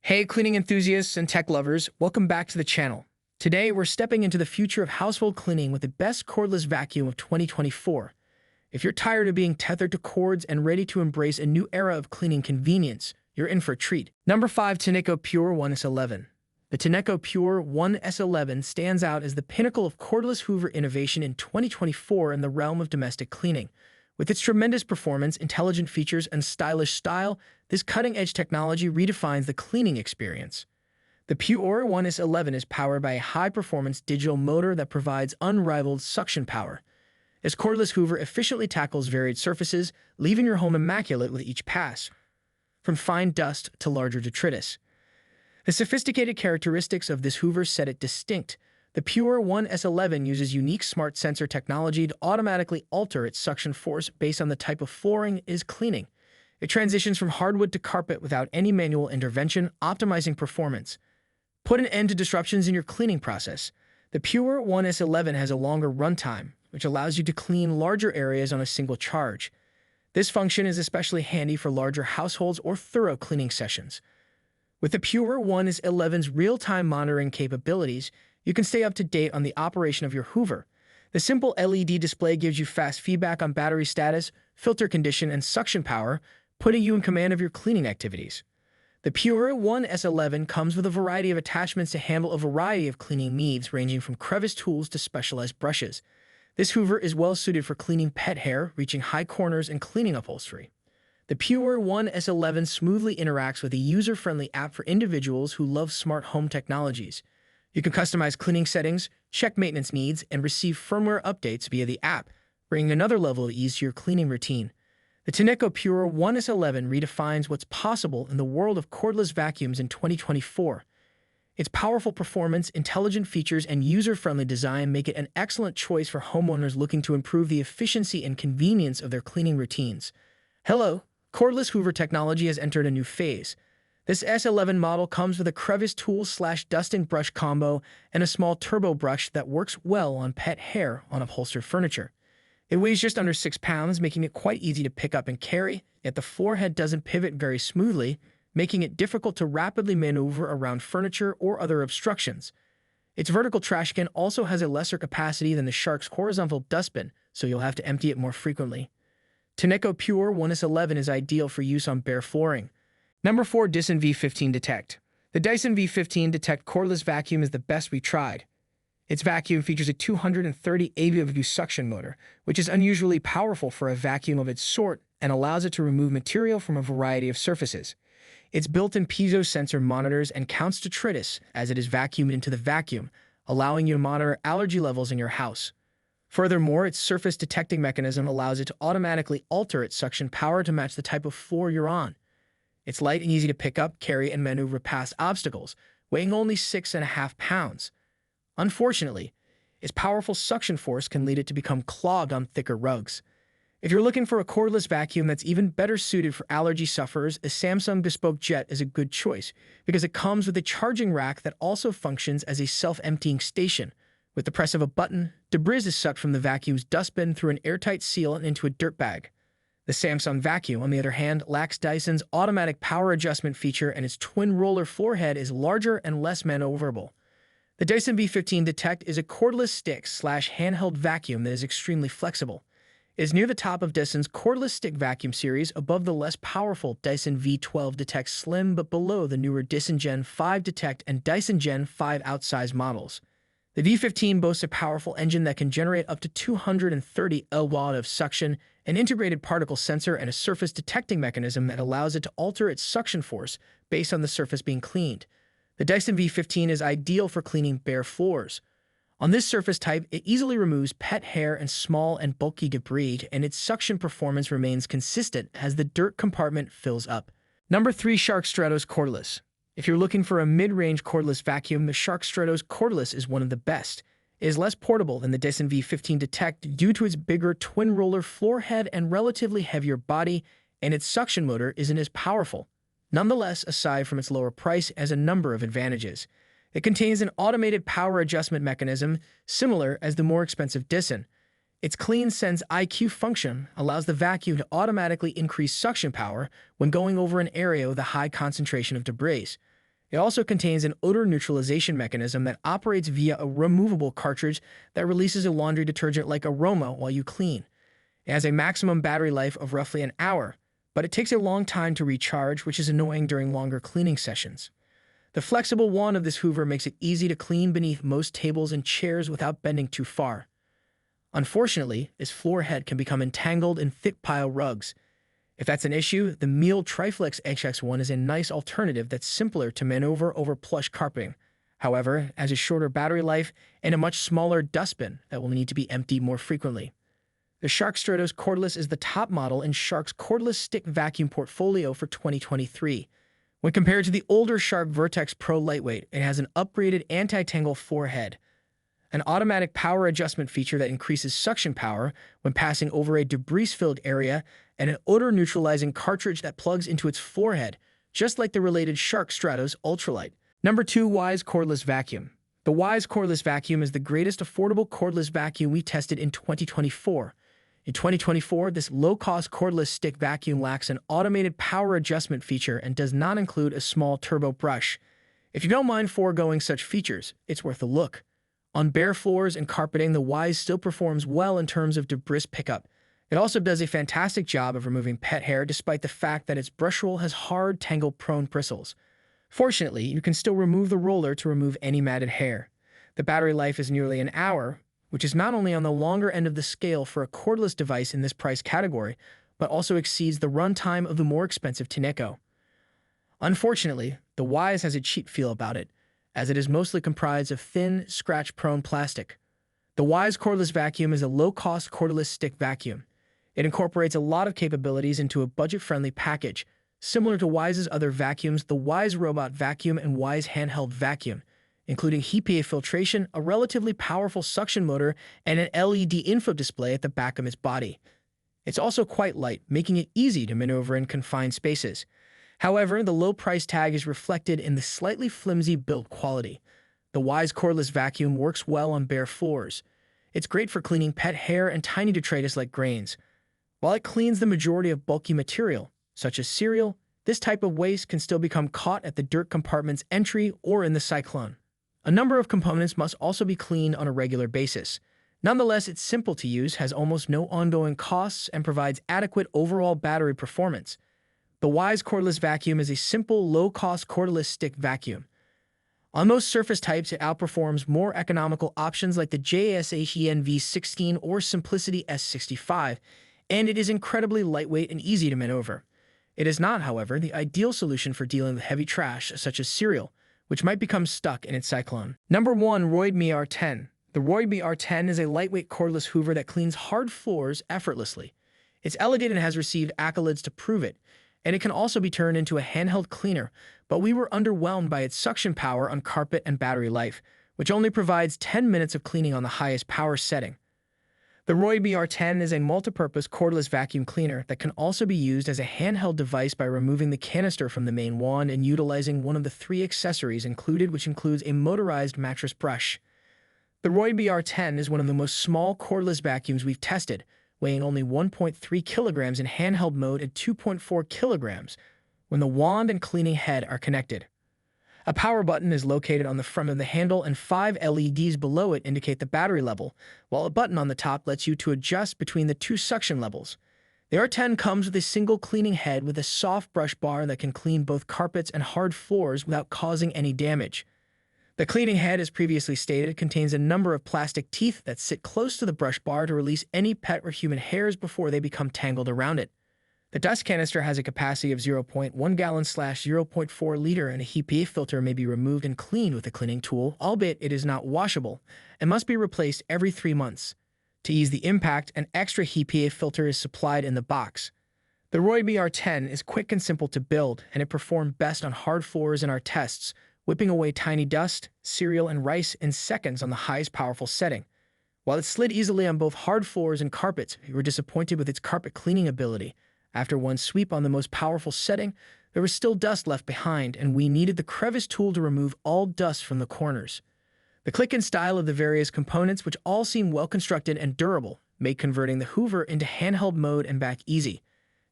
Hey, cleaning enthusiasts and tech lovers, welcome back to the channel. Today, we're stepping into the future of household cleaning with the best cordless vacuum of 2024. If you're tired of being tethered to cords and ready to embrace a new era of cleaning convenience, you're in for a treat. Number 5. Tineco Pure 1S11. The Tineco Pure 1S11 stands out as the pinnacle of cordless Hoover innovation in 2024 in the realm of domestic cleaning. With its tremendous performance, intelligent features, and stylish style, this cutting-edge technology redefines the cleaning experience. The Pure 1S11 is powered by a high-performance digital motor that provides unrivaled suction power. This cordless Hoover efficiently tackles varied surfaces, leaving your home immaculate with each pass, from fine dust to larger detritus. The sophisticated characteristics of this Hoover set it distinct. The Pure 1S11 uses unique smart sensor technology to automatically alter its suction force based on the type of flooring it is cleaning. It transitions from hardwood to carpet without any manual intervention, optimizing performance. Put an end to disruptions in your cleaning process. The Pure 1S11 has a longer runtime, which allows you to clean larger areas on a single charge. This function is especially handy for larger households or thorough cleaning sessions. With the Pure 1S11's real-time monitoring capabilities, you can stay up to date on the operation of your Hoover. The simple LED display gives you fast feedback on battery status, filter condition, and suction power, putting you in command of your cleaning activities. The Pure 1S11 comes with a variety of attachments to handle a variety of cleaning needs, ranging from crevice tools to specialized brushes. This Hoover is well suited for cleaning pet hair, reaching high corners, and cleaning upholstery. The Pure 1S11 smoothly interacts with a user-friendly app for individuals who love smart home technologies. You can customize cleaning settings, check maintenance needs, and receive firmware updates via the app, bringing another level of ease to your cleaning routine. The Tineco Pure 1S11 redefines what's possible in the world of cordless vacuums in 2024. Its powerful performance, intelligent features, and user-friendly design make it an excellent choice for homeowners looking to improve the efficiency and convenience of their cleaning routines. Hello, cordless Hoover technology has entered a new phase. This S11 model comes with a crevice tool/dusting brush combo and a small turbo brush that works well on pet hair on upholstered furniture. It weighs just under 6 pounds, making it quite easy to pick up and carry, yet the floor head doesn't pivot very smoothly, making it difficult to rapidly maneuver around furniture or other obstructions. Its vertical trash can also has a lesser capacity than the Shark's horizontal dustbin, so you'll have to empty it more frequently. Tineco Pure 1S11 is ideal for use on bare flooring. Number 4. Dyson V15 Detect. The Dyson V15 Detect cordless vacuum is the best we tried. Its vacuum features a 230 AVW suction motor, which is unusually powerful for a vacuum of its sort and allows it to remove material from a variety of surfaces. Its built-in piezo sensor monitors and counts detritus as it is vacuumed into the vacuum, allowing you to monitor allergy levels in your house. Furthermore, its surface detecting mechanism allows it to automatically alter its suction power to match the type of floor you're on. It's light and easy to pick up, carry, and maneuver past obstacles, weighing only 6.5 pounds. Unfortunately, its powerful suction force can lead it to become clogged on thicker rugs. If you're looking for a cordless vacuum that's even better suited for allergy sufferers, a Samsung Bespoke Jet is a good choice because it comes with a charging rack that also functions as a self-emptying station. With the press of a button, debris is sucked from the vacuum's dustbin through an airtight seal and into a dirt bag. The Samsung Vacuum, on the other hand, lacks Dyson's automatic power adjustment feature, and its twin-roller floor head is larger and less maneuverable. The Dyson V15 Detect is a cordless stick/handheld vacuum that is extremely flexible. It is near the top of Dyson's cordless stick vacuum series, above the less powerful Dyson V12 Detect Slim, but below the newer Dyson Gen 5 Detect and Dyson Gen 5 outsize models. The V15 boasts a powerful engine that can generate up to 230 lW of suction, an integrated particle sensor, and a surface detecting mechanism that allows it to alter its suction force based on the surface being cleaned. The Dyson V15 is ideal for cleaning bare floors. On this surface type, it easily removes pet hair and small and bulky debris, and its suction performance remains consistent as the dirt compartment fills up. Number 3. Shark Stratos Cordless. If you're looking for a mid-range cordless vacuum, the Shark Stratos Cordless is one of the best. It is less portable than the Dyson V15 Detect due to its bigger twin-roller floor head and relatively heavier body, and its suction motor isn't as powerful. Nonetheless, aside from its lower price, it has a number of advantages. It contains an automated power adjustment mechanism, similar as the more expensive Dyson. Its Clean Sense IQ function allows the vacuum to automatically increase suction power when going over an area with a high concentration of debris. It also contains an odor neutralization mechanism that operates via a removable cartridge that releases a laundry detergent-like aroma while you clean. It has a maximum battery life of roughly an hour, but it takes a long time to recharge, which is annoying during longer cleaning sessions. The flexible wand of this Hoover makes it easy to clean beneath most tables and chairs without bending too far. Unfortunately, this floor head can become entangled in thick pile rugs. If that's an issue, the Miele Triflex HX1 is a nice alternative that's simpler to maneuver over plush carpeting. However, it has a shorter battery life and a much smaller dustbin that will need to be emptied more frequently. The Shark Stratos Cordless is the top model in Shark's cordless stick vacuum portfolio for 2023. When compared to the older Shark Vertex Pro Lightweight, it has an upgraded anti-tangle forehead, an automatic power adjustment feature that increases suction power when passing over a debris-filled area, and an odor-neutralizing cartridge that plugs into its forehead, just like the related Shark Stratos Ultralight. Number 2. Wyze Cordless Vacuum. The Wyze Cordless Vacuum is the greatest affordable cordless vacuum we tested in 2024. In 2024, this low-cost cordless stick vacuum lacks an automated power adjustment feature and does not include a small turbo brush. If you don't mind foregoing such features, it's worth a look. On bare floors and carpeting, the Wyze still performs well in terms of debris pickup. It also does a fantastic job of removing pet hair despite the fact that its brush roll has hard, tangle-prone bristles. Fortunately, you can still remove the roller to remove any matted hair. The battery life is nearly an hour, which is not only on the longer end of the scale for a cordless device in this price category, but also exceeds the runtime of the more expensive Tineco. Unfortunately, the Wyze has a cheap feel about it, as it is mostly comprised of thin, scratch-prone plastic. The Wyze Cordless Vacuum is a low-cost cordless stick vacuum. It incorporates a lot of capabilities into a budget-friendly package. Similar to Wyze's other vacuums, the Wyze Robot Vacuum and Wyze Handheld Vacuum, including HEPA filtration, a relatively powerful suction motor, and an LED info display at the back of its body. It's also quite light, making it easy to maneuver in confined spaces. However, the low price tag is reflected in the slightly flimsy build quality. The Wyze Cordless Vacuum works well on bare floors. It's great for cleaning pet hair and tiny detritus like grains. While it cleans the majority of bulky material, such as cereal, this type of waste can still become caught at the dirt compartment's entry or in the cyclone. A number of components must also be cleaned on a regular basis. Nonetheless, it's simple to use, has almost no ongoing costs, and provides adequate overall battery performance. The Wyze Cordless Vacuum is a simple, low-cost cordless stick vacuum. On most surface types, it outperforms more economical options like the JSHEN V16 or Simplicity S65, and it is incredibly lightweight and easy to maneuver. It is not, however, the ideal solution for dealing with heavy trash such as cereal, which might become stuck in its cyclone. Number 1. Ryobi R10. The Ryobi R10 is a lightweight cordless Hoover that cleans hard floors effortlessly. It's elegant and has received accolades to prove it, and it can also be turned into a handheld cleaner, but we were underwhelmed by its suction power on carpet and battery life, which only provides 10 minutes of cleaning on the highest power setting. The Ryobi R10 is a multi-purpose cordless vacuum cleaner that can also be used as a handheld device by removing the canister from the main wand and utilizing one of the 3 accessories included, which includes a motorized mattress brush. The Ryobi R10 is one of the most small cordless vacuums we've tested, weighing only 1.3 kilograms in handheld mode and 2.4 kilograms when the wand and cleaning head are connected. A power button is located on the front of the handle, and 5 LEDs below it indicate the battery level, while a button on the top lets you to adjust between the 2 suction levels. The R10 comes with a single cleaning head with a soft brush bar that can clean both carpets and hard floors without causing any damage. The cleaning head, as previously stated, contains a number of plastic teeth that sit close to the brush bar to release any pet or human hairs before they become tangled around it. The dust canister has a capacity of 0.1 gallon/0.4 liter, and a HEPA filter may be removed and cleaned with a cleaning tool, albeit it is not washable, and must be replaced every 3 months. To ease the impact, an extra HEPA filter is supplied in the box. The Ryobi R10 is quick and simple to build, and it performed best on hard floors in our tests, whipping away tiny dust, cereal, and rice in seconds on the highest powerful setting. While it slid easily on both hard floors and carpets, we were disappointed with its carpet cleaning ability. After one sweep on the most powerful setting, there was still dust left behind, and we needed the crevice tool to remove all dust from the corners. The click and style of the various components, which all seem well constructed and durable, made converting the Hoover into handheld mode and back easy.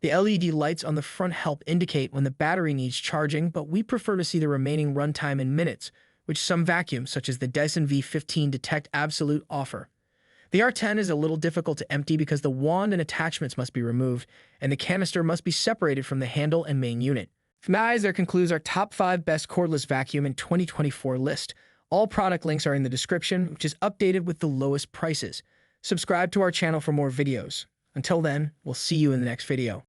The LED lights on the front help indicate when the battery needs charging, but we prefer to see the remaining runtime in minutes, which some vacuums, such as the Dyson V15 Detect Absolute, offer. The R10 is a little difficult to empty because the wand and attachments must be removed, and the canister must be separated from the handle and main unit. Guys, there concludes our top 5 best cordless vacuum in 2024 list. All product links are in the description, which is updated with the lowest prices. Subscribe to our channel for more videos. Until then, we'll see you in the next video.